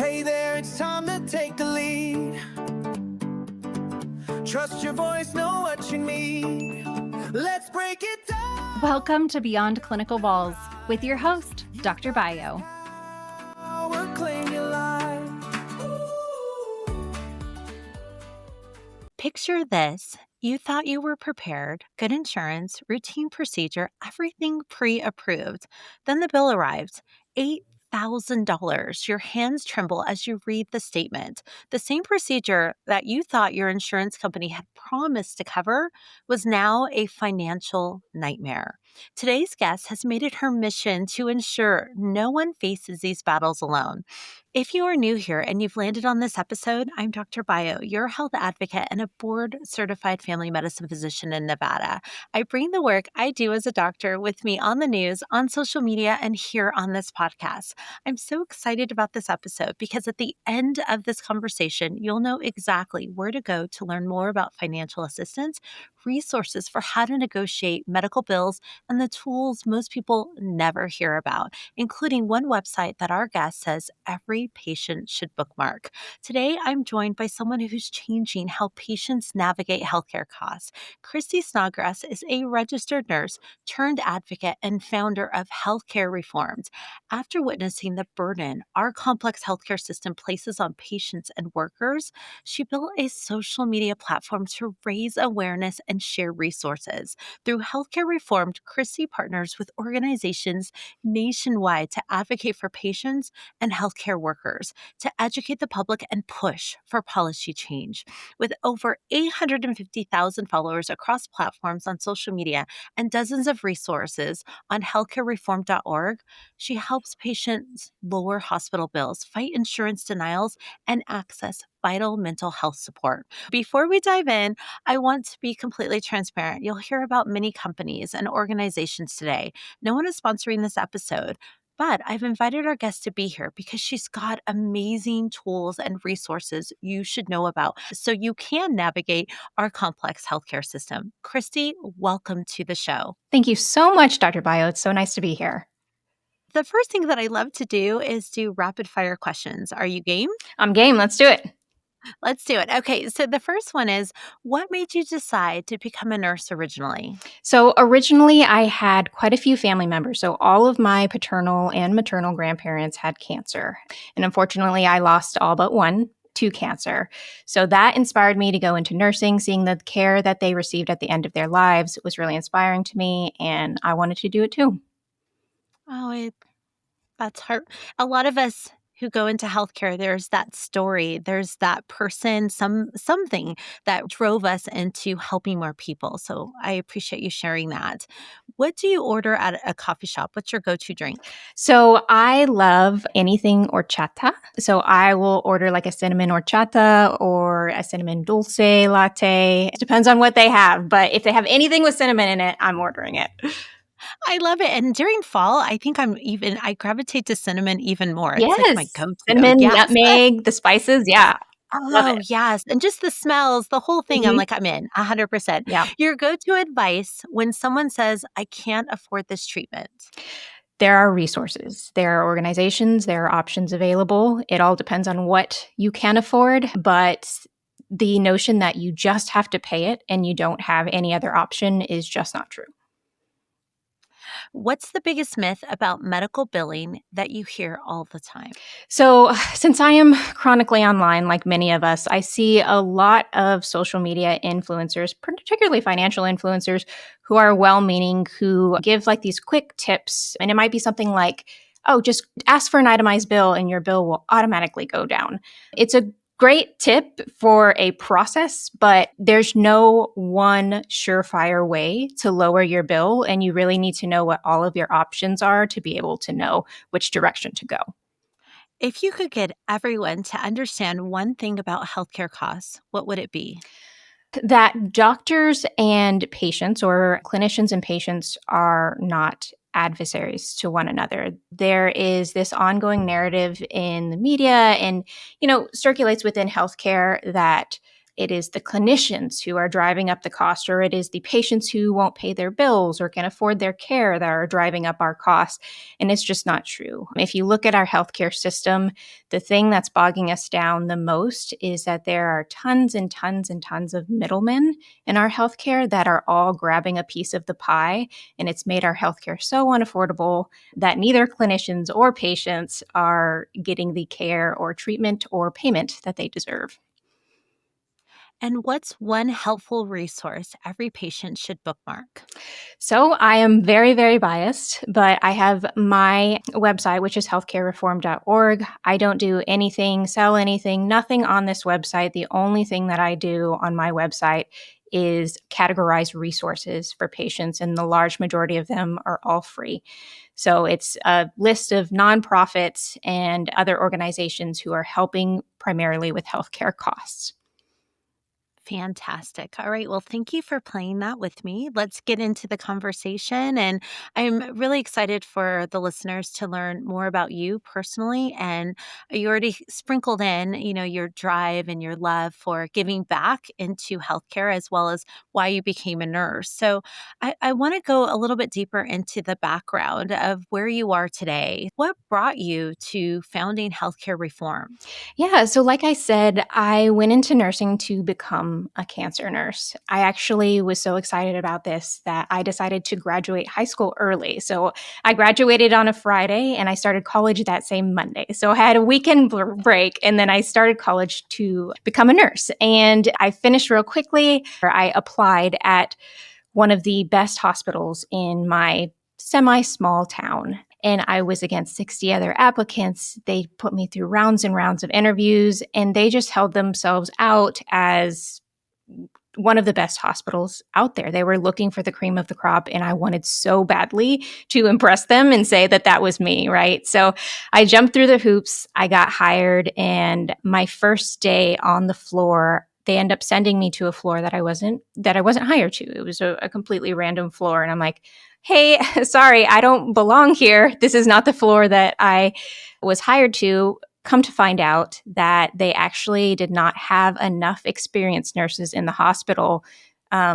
Hey there, it's time to take the lead. Trust your voice, know what you need. Let's break it down. Welcome to Beyond Clinical Walls with your host, Dr. Bayo. Claim your life. Picture this. You thought you were prepared, good insurance, routine procedure, everything pre-approved. Then the bill arrived, $8,000. Your hands tremble as you read the statement. The same procedure that you thought your insurance company had promised to cover was now a financial nightmare. Today's guest has made it her mission to ensure no one faces these battles alone. If you are new here and you've landed on this episode, I'm Dr. Bayo, your health advocate and a board-certified family medicine physician in Nevada. I bring the work I do as a doctor with me on the news, on social media, and here on this podcast. I'm so excited about this episode because at the end of this conversation, you'll know exactly where to go to learn more about financial assistance, resources for how to negotiate medical bills, and the tools most people never hear about, including one website that our guest says every patient should bookmark. Today, I'm joined by someone who's changing how patients navigate healthcare costs. Christy Snodgrass is a registered nurse turned advocate and founder of Healthcare Reformed. After witnessing the burden our complex healthcare system places on patients and workers, she built a social media platform to raise awareness and share resources. Through Healthcare Reformed, Christy partners with organizations nationwide to advocate for patients and healthcare workers, to educate the public and push for policy change. With over 850,000 followers across platforms on social media and dozens of resources on healthcarereform.org, she helps patients lower hospital bills, fight insurance denials, and access vital mental health support. Before we dive in, I want to be completely transparent. You'll hear about many companies and organizations today. No one is sponsoring this episode. But I've invited our guest to be here because she's got amazing tools and resources you should know about so you can navigate our complex healthcare system. Christy, welcome to the show. Thank you so much, Dr. Bayo. It's so nice to be here. The first thing that I love to do is do rapid fire questions. Are you game? I'm game. Let's do it. Let's do it. Okay, so the first one is, what made you decide to become a nurse originally? So originally, I had quite a few family members. So all of my paternal and maternal grandparents had cancer. And unfortunately, I lost all but one to cancer. So that inspired me to go into nursing. Seeing the care that they received at the end of their lives was really inspiring to me, and I wanted to do it too. Oh, that's hard. A lot of us who go into healthcare, there's that story, there's that person, something that drove us into helping more people. So I appreciate you sharing that. What do you order at a coffee shop? What's your go-to drink? So I love anything horchata. So I will order like a cinnamon horchata or a cinnamon dulce latte. It depends on what they have. But if they have anything with cinnamon in it, I'm ordering it. I love it. And during fall, I think I gravitate to cinnamon even more. It's like my Yes. go-to. Cinnamon, Yes. nutmeg, the spices. Yeah. Love Oh, it. yes. And just the smells, the whole thing, I'm Mhm. like, I'm in 100%. Yeah. Your go-to advice when someone says, I can't afford this treatment. There are resources, there are organizations, there are options available. It all depends on what you can afford, but the notion that you just have to pay it and you don't have any other option is just not true. What's the biggest myth about medical billing that you hear all the time? So, since I am chronically online, like many of us, I see a lot of social media influencers, particularly financial influencers, who are well meaning, who give like these quick tips. And it might be something like, oh, just ask for an itemized bill and your bill will automatically go down. It's a great tip for a process, but there's no one surefire way to lower your bill. And you really need to know what all of your options are to be able to know which direction to go. If you could get everyone to understand one thing about healthcare costs, what would it be? That doctors and patients, or clinicians and patients, are not adversaries to one another. There is this ongoing narrative in the media and, circulates within healthcare that It is the clinicians who are driving up the cost, or it is the patients who won't pay their bills or can afford their care that are driving up our costs. And it's just not true. If you look at our healthcare system, the thing that's bogging us down the most is that there are tons and tons and tons of middlemen in our healthcare that are all grabbing a piece of the pie. And it's made our healthcare so unaffordable that neither clinicians or patients are getting the care or treatment or payment that they deserve. And what's one helpful resource every patient should bookmark? So I am very, very biased, but I have my website, which is healthcarereform.org. I don't do anything, sell anything, nothing on this website. The only thing that I do on my website is categorize resources for patients, and the large majority of them are all free. So it's a list of nonprofits and other organizations who are helping primarily with healthcare costs. Fantastic. All right. Well, thank you for playing that with me. Let's get into the conversation. And I'm really excited for the listeners to learn more about you personally. And you already sprinkled in, your drive and your love for giving back into healthcare, as well as why you became a nurse. So I want to go a little bit deeper into the background of where you are today. What brought you to founding healthcare reform? Yeah. So, like I said, I went into nursing to become a cancer nurse. I actually was so excited about this that I decided to graduate high school early. So, I graduated on a Friday and I started college that same Monday. So, I had a weekend break and then I started college to become a nurse. And I finished real quickly. I applied at one of the best hospitals in my semi small town. And I was against 60 other applicants. They put me through rounds and rounds of interviews, and they just held themselves out as one of the best hospitals out there. They were looking for the cream of the crop, and I wanted so badly to impress them and say that that was me, right? So I jumped through the hoops. I got hired, and my first day on the floor, they end up sending me to a floor that I wasn't hired to. It was a completely random floor, and I'm like, "Hey, sorry, I don't belong here. This is not the floor that I was hired to." Come to find out that they actually did not have enough experienced nurses in the hospital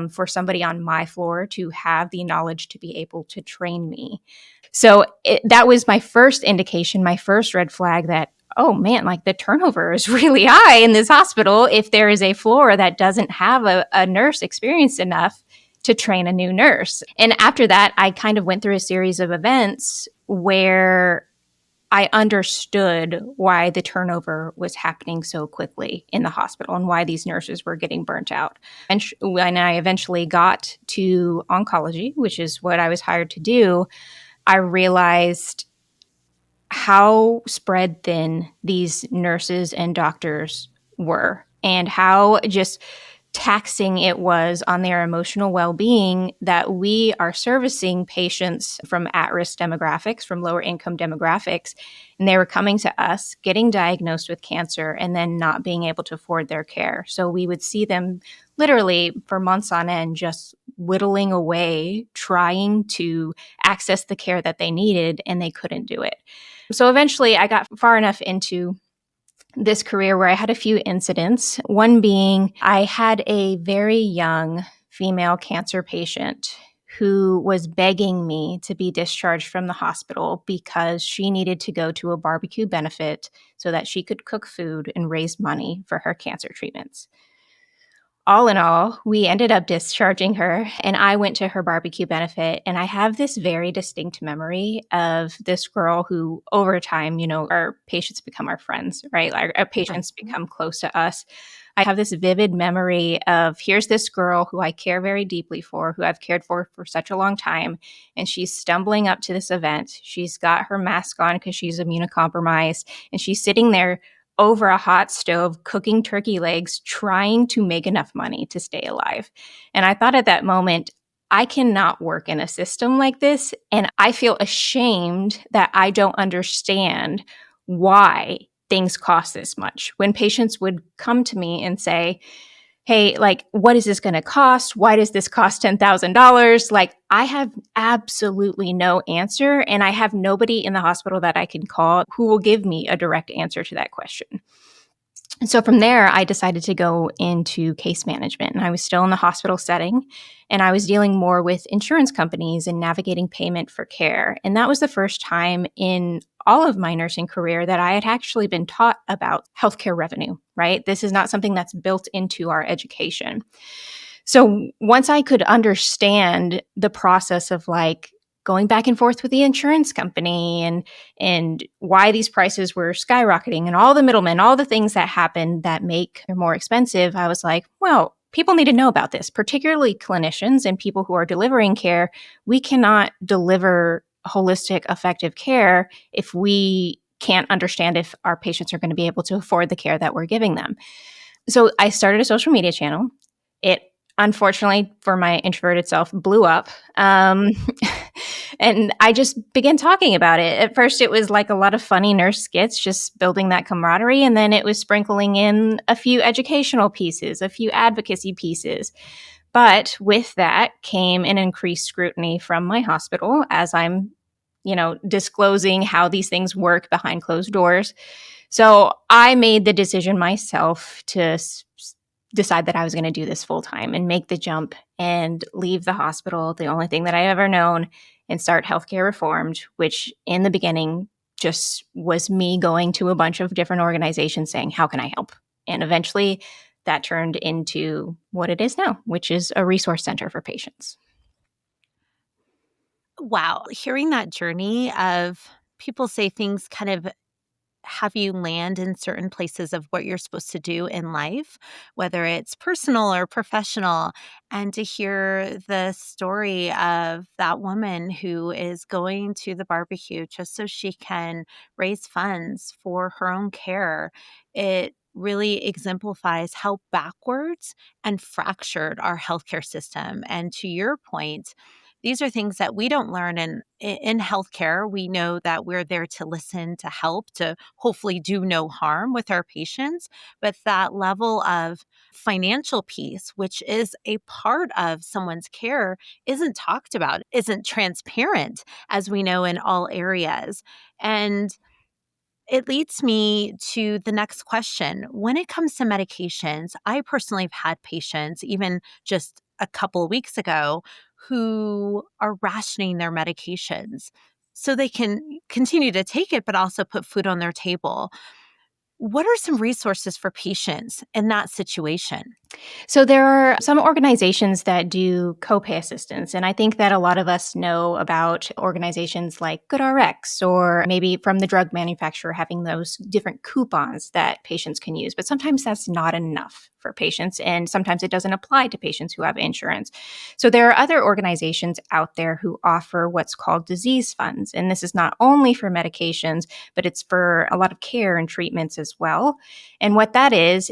for somebody on my floor to have the knowledge to be able to train me. So that was my first indication, my first red flag that, oh man, like the turnover is really high in this hospital if there is a floor that doesn't have a nurse experienced enough to train a new nurse. And after that, I kind of went through a series of events where I understood why the turnover was happening so quickly in the hospital and why these nurses were getting burnt out. And when I eventually got to oncology, which is what I was hired to do, I realized how spread thin these nurses and doctors were and how just taxing it was on their emotional well-being that we are servicing patients from at-risk demographics, from lower income demographics, and they were coming to us, getting diagnosed with cancer, and then not being able to afford their care. So we would see them literally for months on end just whittling away, trying to access the care that they needed, and they couldn't do it. So eventually I got far enough into this career where I had a few incidents. One being I had a very young female cancer patient who was begging me to be discharged from the hospital because she needed to go to a barbecue benefit so that she could cook food and raise money for her cancer treatments. All in all, we ended up discharging her, and I went to her barbecue benefit. And I have this very distinct memory of this girl who, over time, our patients become our friends, right? Our patients become close to us. I have this vivid memory of here's this girl who I care very deeply for, who I've cared for such a long time. And she's stumbling up to this event. She's got her mask on because she's immunocompromised, and she's sitting there over a hot stove, cooking turkey legs, trying to make enough money to stay alive. And I thought at that moment, I cannot work in a system like this. And I feel ashamed that I don't understand why things cost this much. When patients would come to me and say, hey, like, what is this going to cost? Why does this cost $10,000? Like, I have absolutely no answer. And I have nobody in the hospital that I can call who will give me a direct answer to that question. And so from there, I decided to go into case management, and I was still in the hospital setting, and I was dealing more with insurance companies and navigating payment for care. And that was the first time in all of my nursing career that I had actually been taught about healthcare revenue, right? This is not something that's built into our education. So once I could understand the process of like going back and forth with the insurance company and why these prices were skyrocketing and all the middlemen, all the things that happen that make it more expensive, I was like, well, people need to know about this, particularly clinicians and people who are delivering care. We cannot deliver holistic, effective care if we can't understand if our patients are going to be able to afford the care that we're giving them. So I started a social media channel. It unfortunately for my introverted self blew up. And I just began talking about it. At first, it was like a lot of funny nurse skits, just building that camaraderie. And then it was sprinkling in a few educational pieces, a few advocacy pieces. But with that came an increased scrutiny from my hospital as I'm, disclosing how these things work behind closed doors. So I made the decision myself to decide that I was going to do this full time and make the jump and leave the hospital, the only thing that I ever known, and start Healthcare Reformed, which in the beginning just was me going to a bunch of different organizations saying, how can I help? And eventually that turned into what it is now, which is a resource center for patients. Wow. Hearing that journey of people say things kind of have you land in certain places of what you're supposed to do in life, whether it's personal or professional. And to hear the story of that woman who is going to the barbecue just so she can raise funds for her own care, it really exemplifies how backwards and fractured our healthcare system. And to your point, these are things that we don't learn in healthcare. We know that we're there to listen, to help, to hopefully do no harm with our patients. But that level of financial piece, which is a part of someone's care, isn't talked about, isn't transparent, as we know in all areas. And it leads me to the next question. When it comes to medications, I personally have had patients, even just a couple of weeks ago, who are rationing their medications so they can continue to take it, but also put food on their table. What are some resources for patients in that situation? So there are some organizations that do copay assistance, and I think that a lot of us know about organizations like GoodRx or maybe from the drug manufacturer having those different coupons that patients can use. But sometimes that's not enough for patients, and sometimes it doesn't apply to patients who have insurance. So there are other organizations out there who offer what's called disease funds, and this is not only for medications, but it's for a lot of care and treatments as well. And what that is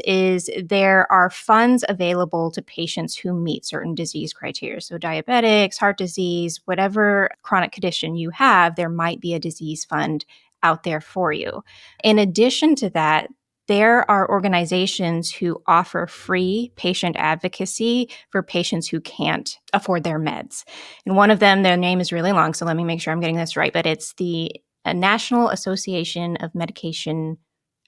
there are funds available to patients who meet certain disease criteria. So diabetics, heart disease, whatever chronic condition you have, there might be a disease fund out there for you. In addition to that, there are organizations who offer free patient advocacy for patients who can't afford their meds. And one of them, their name is really long, so let me make sure I'm getting this right, but it's the National Association of Medication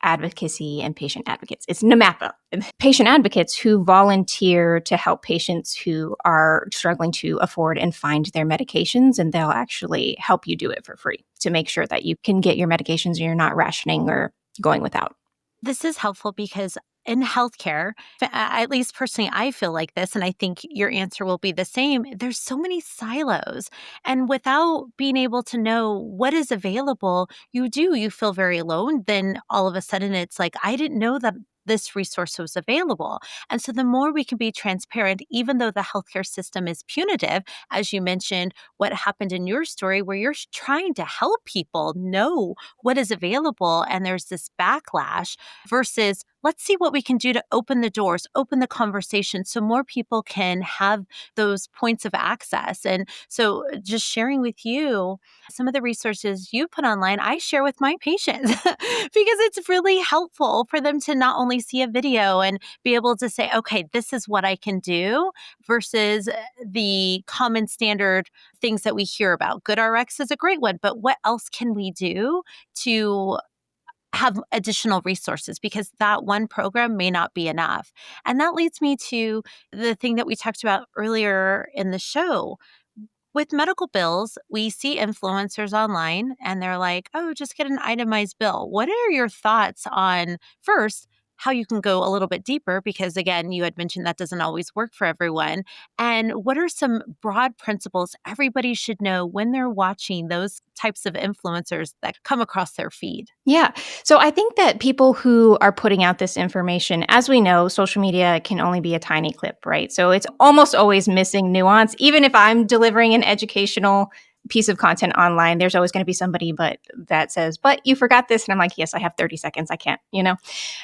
Advocacy and Patient Advocates. It's NAMAPA. Patient advocates who volunteer to help patients who are struggling to afford and find their medications, and they'll actually help you do it for free to make sure that you can get your medications and you're not rationing or going without. This is helpful because in healthcare, at least personally, I feel like this, and I think your answer will be the same. There's so many silos. And without being able to know what is available, you feel very alone. Then all of a sudden, it's like, I didn't know that this resource was available. And so the more we can be transparent, even though the healthcare system is punitive, as you mentioned, what happened in your story, where you're trying to help people know what is available, and there's this backlash versus let's see what we can do to open the doors, open the conversation so more people can have those points of access. And so just sharing with you some of the resources you put online, I share with my patients because it's really helpful for them to not only see a video and be able to say, okay, this is what I can do versus the common standard things that we hear about. GoodRx is a great one, but what else can we do to have additional resources because that one program may not be enough. And that leads me to the thing that we talked about earlier in the show. With medical bills, we see influencers online and they're like, oh, just get an itemized bill. What are your thoughts on, first, how you can go a little bit deeper? Because again, you had mentioned that doesn't always work for everyone. And what are some broad principles everybody should know when they're watching those types of influencers that come across their feed? Yeah. So I think that people who are putting out this information, as we know, social media can only be a tiny clip, right? So it's almost always missing nuance. Even if I'm delivering an educational piece of content online, there's always going to be somebody that says, but you forgot this. And I'm like, yes, I have 30 seconds. I can't.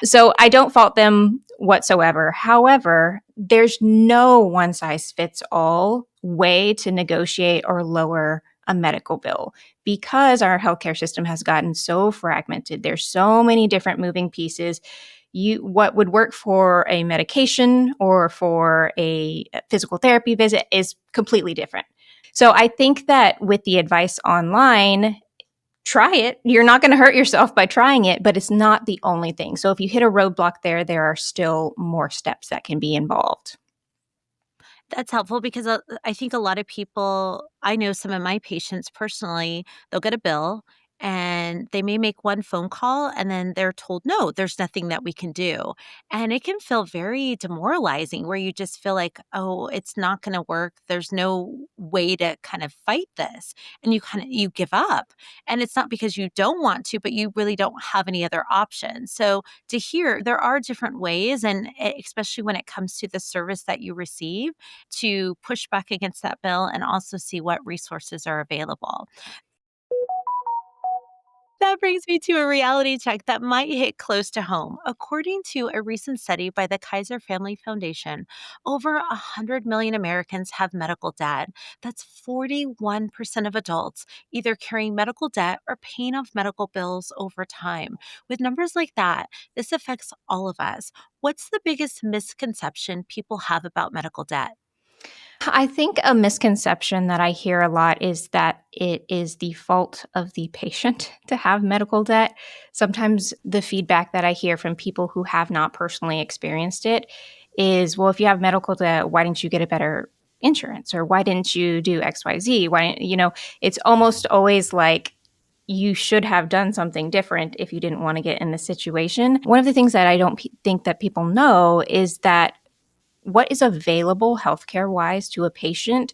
So I don't fault them whatsoever. However, there's no one size fits all way to negotiate or lower a medical bill because our healthcare system has gotten so fragmented. There's so many different moving pieces. What would work for a medication or for a physical therapy visit is completely different. So I think that with the advice online, try it. You're not going to hurt yourself by trying it, but it's not the only thing. So if you hit a roadblock there are still more steps that can be involved. That's helpful because I think a lot of people, I know some of my patients personally, they'll get a bill and they may make one phone call and then they're told, no, there's nothing that we can do. And it can feel very demoralizing where you just feel like, oh, it's not going to work. There's no way to kind of fight this. And you give up. And it's not because you don't want to, but you really don't have any other option. So to hear there are different ways, and especially when it comes to the service that you receive, to push back against that bill and also see what resources are available. That brings me to a reality check that might hit close to home. According to a recent study by the Kaiser Family Foundation, over 100 million Americans have medical debt. That's 41% of adults either carrying medical debt or paying off medical bills over time. With numbers like that, this affects all of us. What's the biggest misconception people have about medical debt? I think a misconception that I hear a lot is that it is the fault of the patient to have medical debt. Sometimes the feedback that I hear from people who have not personally experienced it is, well, if you have medical debt, why didn't you get a better insurance? Or why didn't you do XYZ? It's almost always like you should have done something different if you didn't want to get in this situation. One of the things that I don't think that people know is that what is available healthcare wise to a patient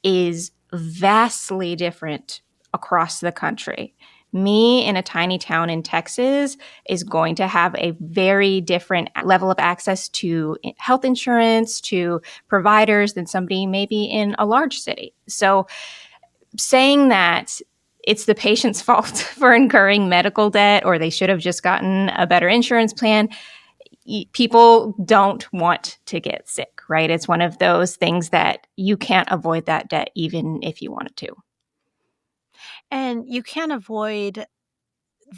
is vastly different across the country. Me in a tiny town in Texas is going to have a very different level of access to health insurance, to providers than somebody maybe in a large city. So saying that it's the patient's fault for incurring medical debt or they should have just gotten a better insurance plan, people don't want to get sick, right? It's one of those things that you can't avoid that debt even if you wanted to. And you can't avoid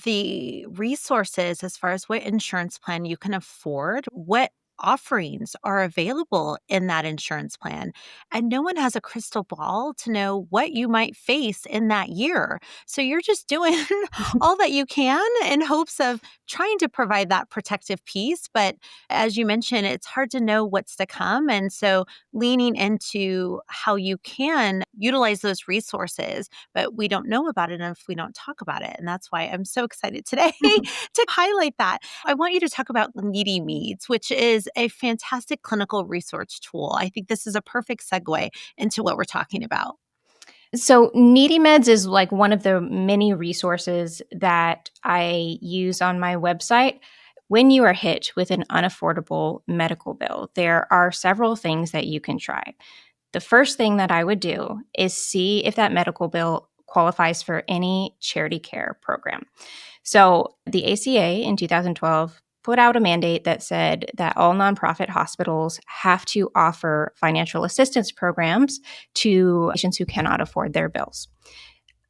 the resources as far as what insurance plan you can afford, what offerings are available in that insurance plan. And no one has a crystal ball to know what you might face in that year. So you're just doing all that you can in hopes of trying to provide that protective piece. But as you mentioned, it's hard to know what's to come. And so leaning into how you can utilize those resources, but we don't know about it if we don't talk about it. And that's why I'm so excited today to highlight that. I want you to talk about NeedyMeds, which is a fantastic clinical research tool. I think this is a perfect segue into what we're talking about. So, NeedyMeds is like one of the many resources that I use on my website. When you are hit with an unaffordable medical bill, there are several things that you can try. The first thing that I would do is see if that medical bill qualifies for any charity care program. So the ACA in 2012 put out a mandate that said that all nonprofit hospitals have to offer financial assistance programs to patients who cannot afford their bills.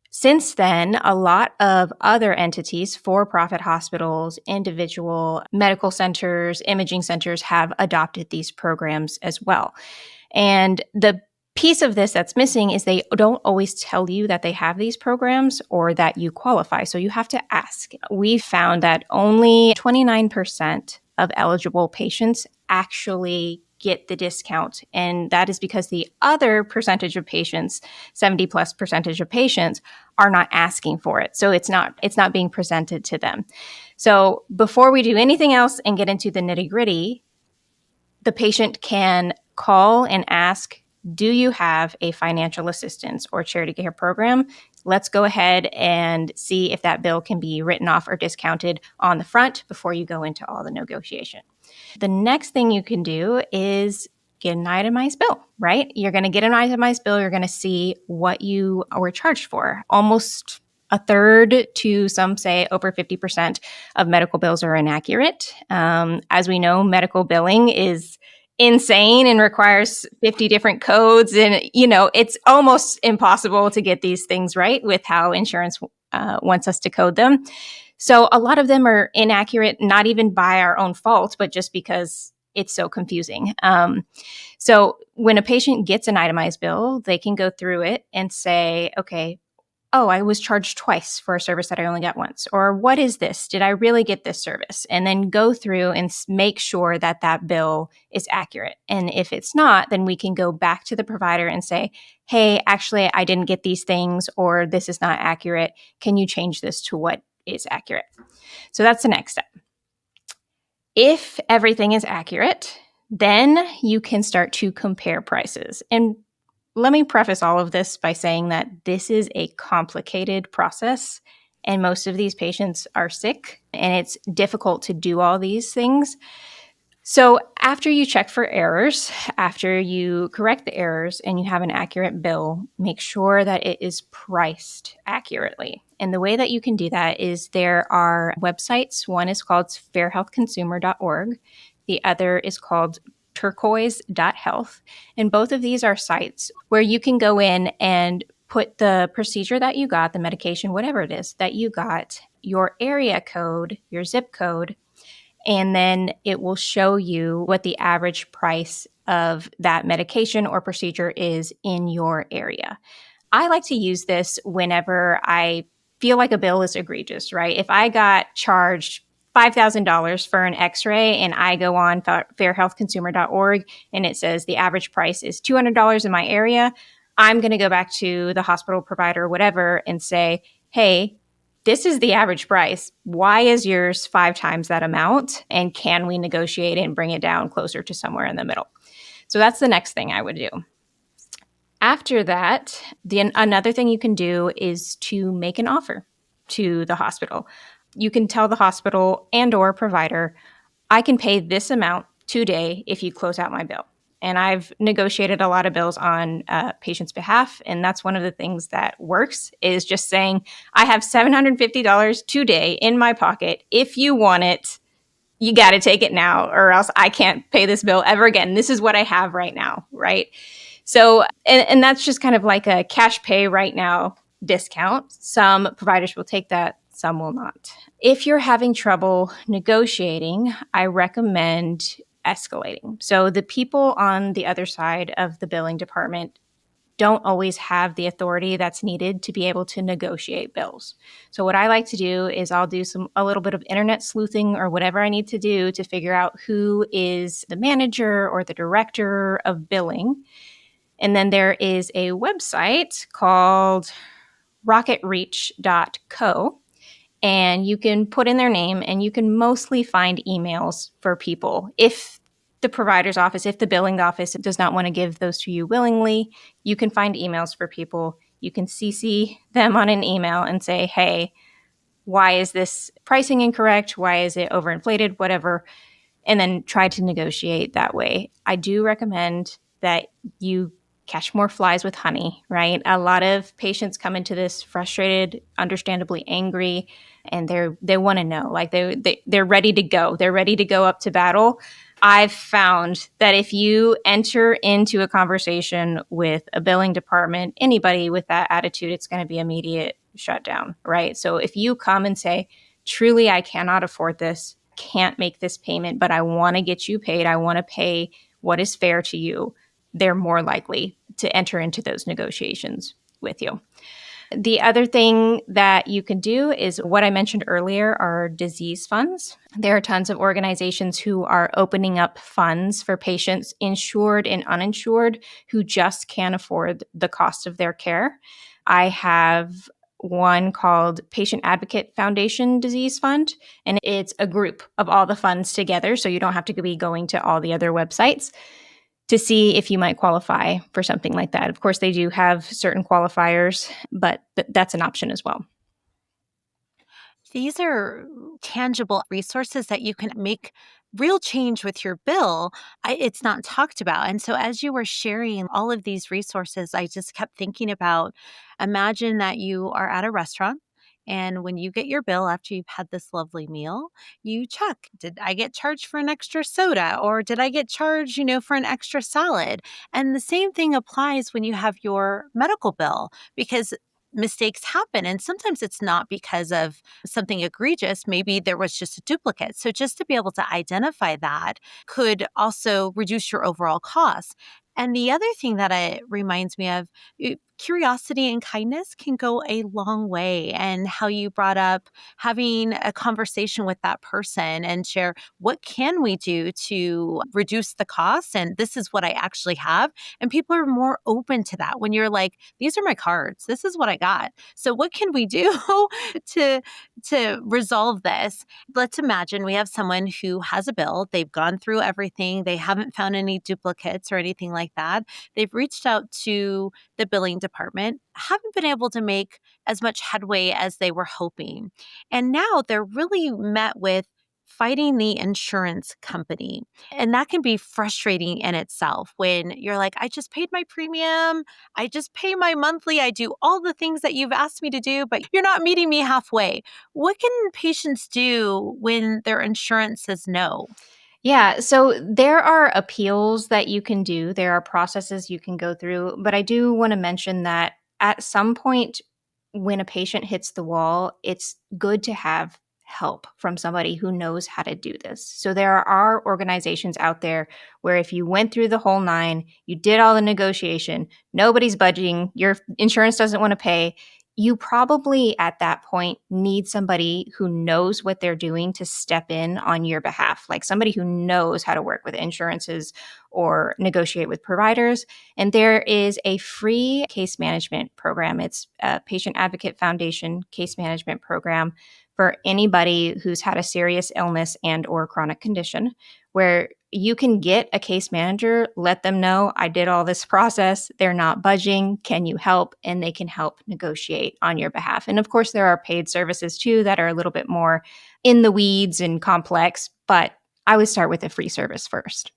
Since then, a lot of other entities, for-profit hospitals, individual medical centers, imaging centers have adopted these programs as well. And the piece of this that's missing is they don't always tell you that they have these programs or that you qualify. So you have to ask. We found that only 29% of eligible patients actually get the discount. And that is because the other percentage of patients, 70+% of patients, are not asking for it. So it's not being presented to them. So before we do anything else and get into the nitty-gritty, the patient can call and ask, do you have a financial assistance or charity care program? Let's go ahead and see if that bill can be written off or discounted on the front before you go into all the negotiation. The next thing you can do is get an itemized bill, right? You're going to get an itemized bill. You're going to see what you were charged for. Almost a third to some say over 50% of medical bills are inaccurate. As we know, medical billing is insane and requires 50 different codes. And, it's almost impossible to get these things right with how insurance wants us to code them. So a lot of them are inaccurate, not even by our own fault, but just because it's so confusing. So when a patient gets an itemized bill, they can go through it and say, okay, oh, I was charged twice for a service that I only got once. Or what is this? Did I really get this service? And then go through and make sure that that bill is accurate. And if it's not, then we can go back to the provider and say, hey, actually, I didn't get these things, or this is not accurate. Can you change this to what is accurate? So that's the next step. If everything is accurate, then you can start to compare prices. And let me preface all of this by saying that this is a complicated process, and most of these patients are sick, and it's difficult to do all these things. So after you check for errors, after you correct the errors and you have an accurate bill, make sure that it is priced accurately. And the way that you can do that is there are websites. One is called fairhealthconsumer.org. The other is called Turquoise.health. And both of these are sites where you can go in and put the procedure that you got, the medication, whatever it is that you got, your area code, your zip code, and then it will show you what the average price of that medication or procedure is in your area. I like to use this whenever I feel like a bill is egregious, right? If I got charged $5,000 for an x-ray and I go on fairhealthconsumer.org and it says the average price is $200 in my area, I'm going to go back to the hospital provider or whatever and say, hey, this is the average price. Why is yours 5 times that amount? And can we negotiate and bring it down closer to somewhere in the middle? So that's the next thing I would do. After that, another thing you can do is to make an offer to the hospital. You can tell the hospital and or provider, I can pay this amount today if you close out my bill. And I've negotiated a lot of bills on patients' behalf. And that's one of the things that works is just saying, I have $750 today in my pocket. If you want it, you got to take it now or else I can't pay this bill ever again. This is what I have right now, right? So, and that's just kind of like a cash pay right now discount. Some providers will take that, some will not. If you're having trouble negotiating, I recommend escalating. So the people on the other side of the billing department don't always have the authority that's needed to be able to negotiate bills. So what I like to do is I'll do a little bit of internet sleuthing or whatever I need to do to figure out who is the manager or the director of billing. And then there is a website called rocketreach.co. And you can put in their name and you can mostly find emails for people. If the provider's office, if the billing office does not want to give those to you willingly, you can find emails for people. You can CC them on an email and say, hey, why is this pricing incorrect? Why is it overinflated? Whatever. And then try to negotiate that way. I do recommend that you catch more flies with honey, right? A lot of patients come into this frustrated, understandably angry, and they want to know, like they're ready to go. They're ready to go up to battle. I've found that if you enter into a conversation with a billing department, anybody with that attitude, it's going to be immediate shutdown, right? So if you come and say, truly, I cannot afford this, can't make this payment, but I want to get you paid. I want to pay what is fair to you. They're more likely to enter into those negotiations with you. The other thing that you can do is what I mentioned earlier are disease funds. There are tons of organizations who are opening up funds for patients, insured and uninsured, who just can't afford the cost of their care. I have one called Patient Advocate Foundation Disease Fund, and it's a group of all the funds together, so you don't have to be going to all the other websites to see if you might qualify for something like that. Of course, they do have certain qualifiers, but that's an option as well. These are tangible resources that you can make real change with your bill. It's not talked about. And so, as you were sharing all of these resources, I just kept thinking about, imagine that you are at a restaurant. And when you get your bill after you've had this lovely meal, you check, did I get charged for an extra soda, or did I get charged, for an extra salad? And the same thing applies when you have your medical bill, because mistakes happen. And sometimes it's not because of something egregious. Maybe there was just a duplicate. So just to be able to identify that could also reduce your overall costs. And the other thing that it reminds me of, curiosity and kindness can go a long way. And how you brought up having a conversation with that person and share, what can we do to reduce the costs? And this is what I actually have. And people are more open to that when you're like, these are my cards. This is what I got. So what can we do to resolve this? Let's imagine we have someone who has a bill. They've gone through everything. They haven't found any duplicates or anything like that. They've reached out to the billing department, haven't been able to make as much headway as they were hoping. And now they're really met with fighting the insurance company. And that can be frustrating in itself when you're like, I just paid my premium. I just pay my monthly. I do all the things that you've asked me to do, but you're not meeting me halfway. What can patients do when their insurance says no? Yeah, so there are appeals that you can do. There are processes you can go through, but I do want to mention that at some point when a patient hits the wall, it's good to have help from somebody who knows how to do this. So there are organizations out there where if you went through the whole nine, you did all the negotiation, nobody's budging, your insurance doesn't want to pay, you probably at that point need somebody who knows what they're doing to step in on your behalf, like somebody who knows how to work with insurances or negotiate with providers. And there is a free case management program. It's a Patient Advocate Foundation case management program for anybody who's had a serious illness and or chronic condition, where you can get a case manager, let them know, I did all this process, they're not budging, can you help? And they can help negotiate on your behalf. And of course, there are paid services too that are a little bit more in the weeds and complex, but I would start with a free service first.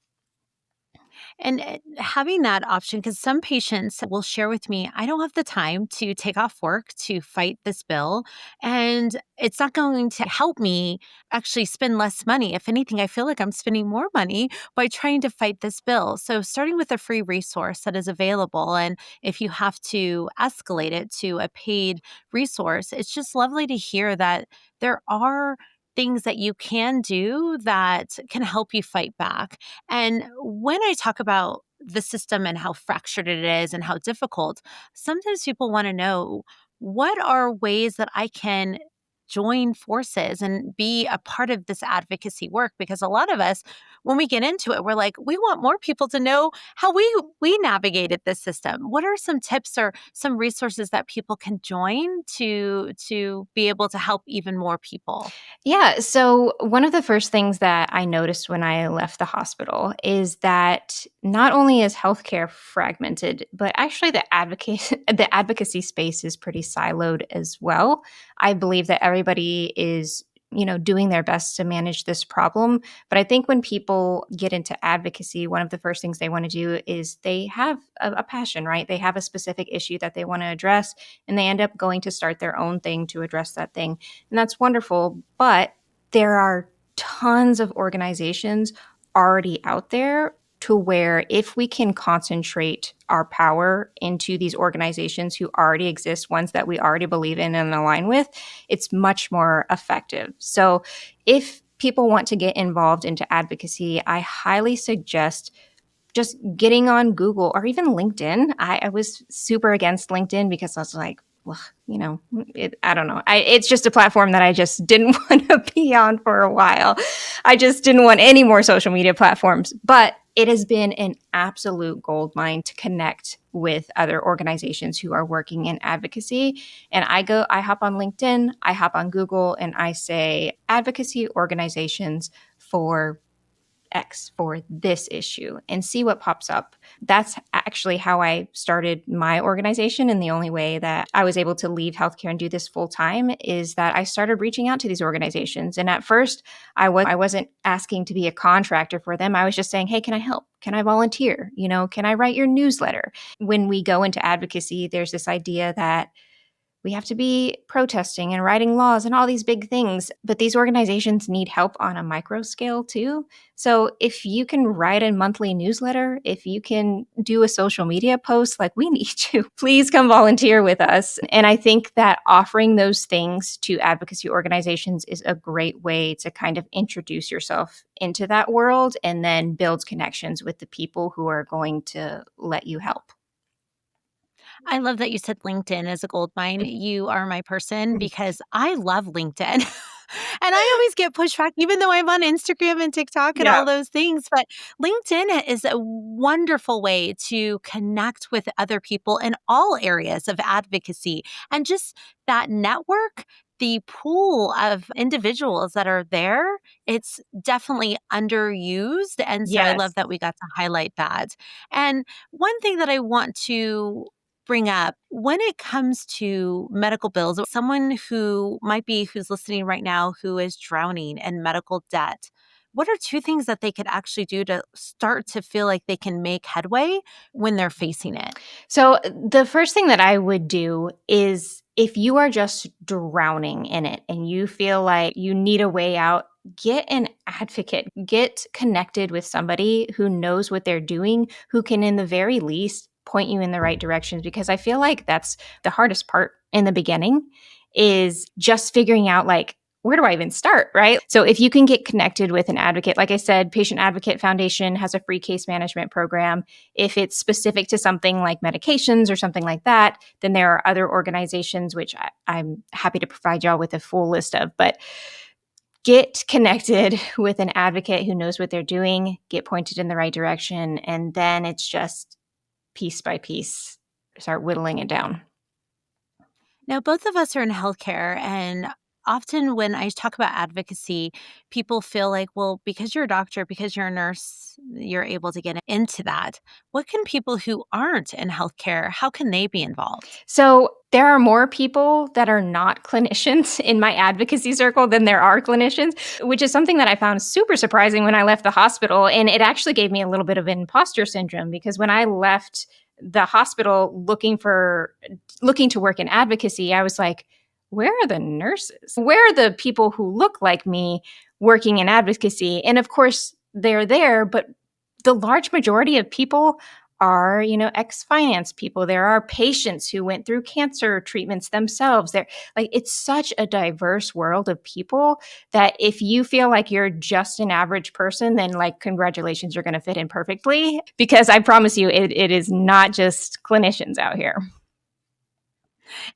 And having that option, because some patients will share with me, I don't have the time to take off work to fight this bill. And it's not going to help me actually spend less money. If anything, I feel like I'm spending more money by trying to fight this bill. So, starting with a free resource that is available, and if you have to escalate it to a paid resource, it's just lovely to hear that there are things that you can do that can help you fight back. And when I talk about the system and how fractured it is and how difficult, sometimes people want to know, what are ways that I can join forces and be a part of this advocacy work? Because a lot of us, when we get into it, we're like, we want more people to know how we navigated this system. What are some tips or some resources that people can join to be able to help even more people? Yeah. So, one of the first things that I noticed when I left the hospital is that not only is healthcare fragmented, but actually the advocacy space is pretty siloed as well. I believe that everybody is doing their best to manage this problem. But I think when people get into advocacy, one of the first things they want to do is they have a passion, right? They have a specific issue that they want to address, and they end up going to start their own thing to address that thing. And that's wonderful. But there are tons of organizations already out there to where if we can concentrate our power into these organizations who already exist, ones that we already believe in and align with, it's much more effective. So if people want to get involved into advocacy, I highly suggest just getting on Google or even LinkedIn. I was super against LinkedIn because I was like, well, I don't know. It's just a platform that I just didn't want to be on for a while. I just didn't want any more social media platforms. But it has been an absolute gold mine to connect with other organizations who are working in advocacy. And I hop on LinkedIn, I hop on Google, and I say advocacy organizations for X for this issue and see what pops up. That's actually how I started my organization. And the only way that I was able to leave healthcare and do this full time is that I started reaching out to these organizations. And at first, I wasn't asking to be a contractor for them. I was just saying, hey, can I help? Can I volunteer? Can I write your newsletter? When we go into advocacy, there's this idea that we have to be protesting and writing laws and all these big things, but these organizations need help on a micro scale too. So if you can write a monthly newsletter, if you can do a social media post, like we need you, please come volunteer with us. And I think that offering those things to advocacy organizations is a great way to kind of introduce yourself into that world and then build connections with the people who are going to let you help. I love that you said LinkedIn is a gold mine. You are my person because I love LinkedIn. And I always get pushback, even though I'm on Instagram and TikTok and Yeah. all those things. But LinkedIn is a wonderful way to connect with other people in all areas of advocacy and just that network. The pool of individuals that are there, it's definitely underused. And so I Yes. love that we got to highlight that. And one thing that I want to bring up when it comes to medical bills, someone who's listening right now who is drowning in medical debt, what are two things that they could actually do to start to feel like they can make headway when they're facing it? So, the first thing that I would do is if you are just drowning in it and you feel like you need a way out, get an advocate, get connected with somebody who knows what they're doing, who can, in the very least, point you in the right directions. Because I feel like that's the hardest part in the beginning is just figuring out, like, where do I even start? Right. So if you can get connected with an advocate, like I said, Patient Advocate Foundation has a free case management program. If it's specific to something like medications or something like that, then there are other organizations which I'm happy to provide y'all with a full list of. But get connected with an advocate who knows what they're doing, get pointed in the right direction, and then it's just piece by piece, start whittling it down. Now, both of us are in healthcare, and often when I talk about advocacy, people feel like, well, because you're a doctor, because you're a nurse, you're able to get into that. What can people who aren't in healthcare, how can they be involved? So there are more people that are not clinicians in my advocacy circle than there are clinicians, which is something that I found super surprising when I left the hospital. And it actually gave me a little bit of imposter syndrome because when I left the hospital looking to work in advocacy, I was like, where are the nurses? Where are the people who look like me working in advocacy? And of course, they're there, but the large majority of people are, ex-finance people. There are patients who went through cancer treatments themselves. There, like, it's such a diverse world of people that if you feel like you're just an average person, then like congratulations, you're going to fit in perfectly. Because I promise you, it is not just clinicians out here.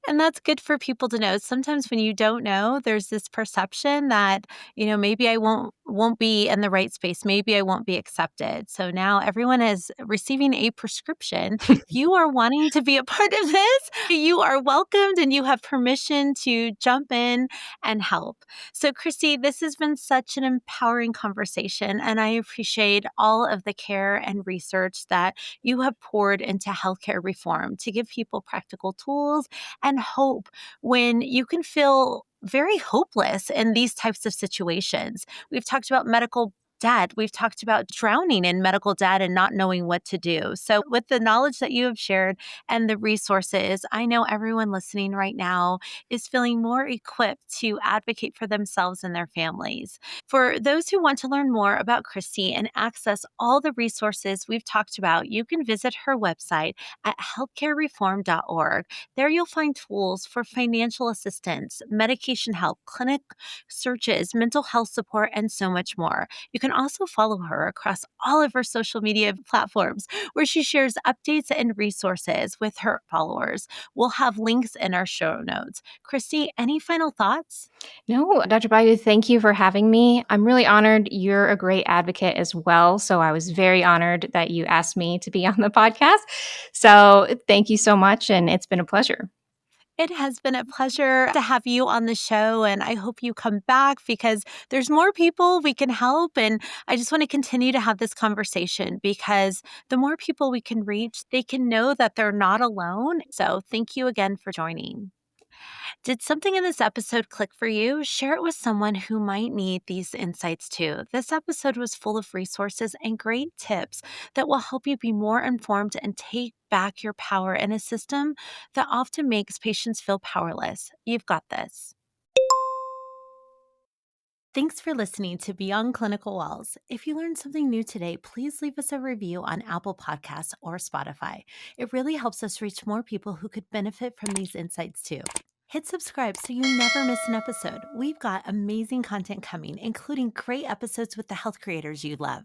And that's good for people to know. Sometimes when you don't know, there's this perception that, maybe I won't be in the right space. Maybe I won't be accepted. So now everyone is receiving a prescription. If you are wanting to be a part of this, you are welcomed and you have permission to jump in and help. So Christy, this has been such an empowering conversation and I appreciate all of the care and research that you have poured into healthcare reform to give people practical tools and hope when you can feel very hopeless in these types of situations. We've talked about medical debt. We've talked about drowning in medical debt and not knowing what to do. So, with the knowledge that you have shared and the resources, I know everyone listening right now is feeling more equipped to advocate for themselves and their families. For those who want to learn more about Christy and access all the resources we've talked about, you can visit her website at healthcarereform.org. There you'll find tools for financial assistance, medication help, clinic searches, mental health support, and so much more. You can also follow her across all of her social media platforms where she shares updates and resources with her followers. We'll have links in our show notes. Christy, any final thoughts? No, Dr. Bayo, thank you for having me. I'm really honored. You're a great advocate as well. So I was very honored that you asked me to be on the podcast. So thank you so much. And it's been a pleasure. It has been a pleasure to have you on the show, and I hope you come back because there's more people we can help. And I just want to continue to have this conversation because the more people we can reach, they can know that they're not alone. So thank you again for joining. Did something in this episode click for you? Share it with someone who might need these insights too. This episode was full of resources and great tips that will help you be more informed and take back your power in a system that often makes patients feel powerless. You've got this. Thanks for listening to Beyond Clinical Walls. If you learned something new today, please leave us a review on Apple Podcasts or Spotify. It really helps us reach more people who could benefit from these insights too. Hit subscribe so you never miss an episode. We've got amazing content coming, including great episodes with the health creators you love.